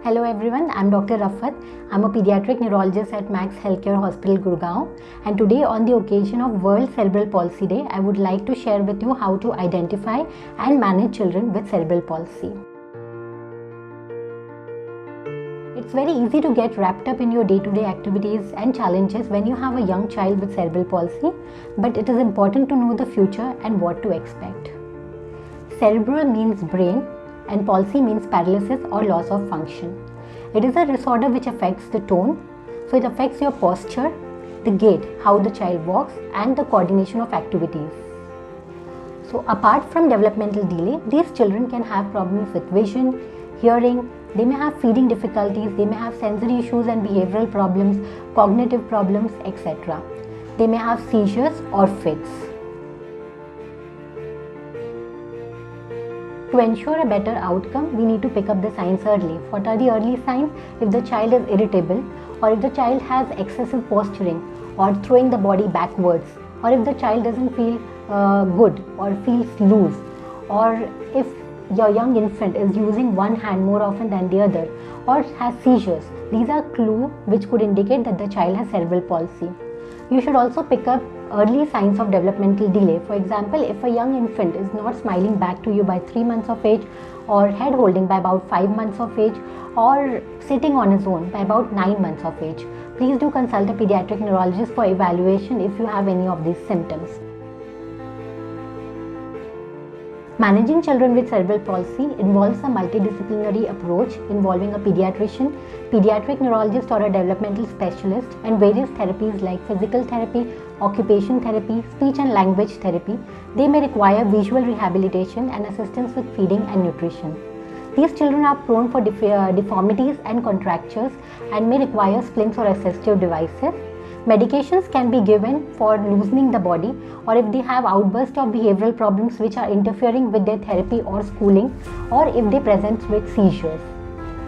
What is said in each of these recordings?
Hello everyone, I'm Dr. Rafat. I'm a pediatric neurologist at Max Healthcare Hospital, Gurgaon. And today, on the occasion of World Cerebral Palsy Day, I would like to share with you how to identify and manage children with cerebral palsy. It's very easy to get wrapped up in your day-to-day activities and challenges when you have a young child with cerebral palsy, but it is important to know the future and what to expect. Cerebral means brain, and palsy means paralysis or loss of function. It is a disorder which affects the tone, so it affects your posture, the gait, how the child walks, and the coordination of activities. So apart from developmental delay, these children can have problems with vision, hearing, they may have feeding difficulties, they may have sensory issues and behavioral problems, cognitive problems, etc. They may have seizures or fits. To ensure a better outcome, we need to pick up the signs early. What are the early signs? If the child is irritable, or if the child has excessive posturing or throwing the body backwards, or if the child doesn't feel good or feels loose, or if your young infant is using one hand more often than the other or has seizures, these are clues which could indicate that the child has cerebral palsy. You should also pick up early signs of developmental delay. For example, if a young infant is not smiling back to you by 3 months of age, or head holding by about 5 months of age, or sitting on his own by about 9 months of age, please do consult a pediatric neurologist for evaluation if you have any of these symptoms. Managing children with cerebral palsy involves a multidisciplinary approach involving a pediatrician, pediatric neurologist or a developmental specialist, and various therapies like physical therapy, occupation therapy, speech and language therapy. They may require visual rehabilitation and assistance with feeding and nutrition. These children are prone for deformities and contractures and may require splints or assistive devices. Medications can be given for loosening the body, or if they have outbursts of behavioral problems which are interfering with their therapy or schooling, or if they present with seizures.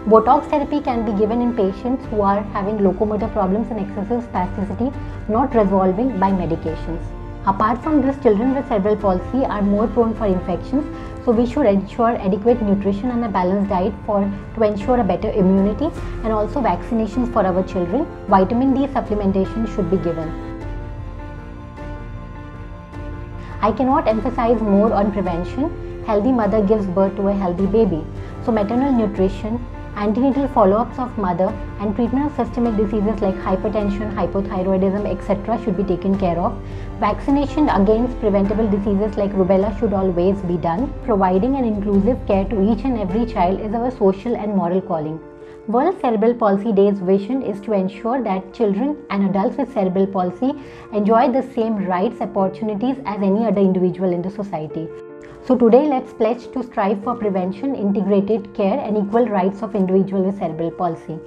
Botox therapy can be given in patients who are having locomotor problems and excessive spasticity not resolving by medications. Apart from this, children with cerebral palsy are more prone for infections, so we should ensure adequate nutrition and a balanced diet to ensure a better immunity, and also vaccinations for our children. Vitamin D supplementation should be given. I cannot emphasize more on prevention. Healthy mother gives birth to a healthy baby. So maternal nutrition, antenatal follow-ups of mother, and treatment of systemic diseases like hypertension, hypothyroidism, etc. should be taken care of. Vaccination against preventable diseases like rubella should always be done. Providing an inclusive care to each and every child is our social and moral calling. World Cerebral Palsy Day's vision is to ensure that children and adults with cerebral palsy enjoy the same rights, opportunities as any other individual in the society. So today, let's pledge to strive for prevention, integrated care, and equal rights of individuals with cerebral palsy.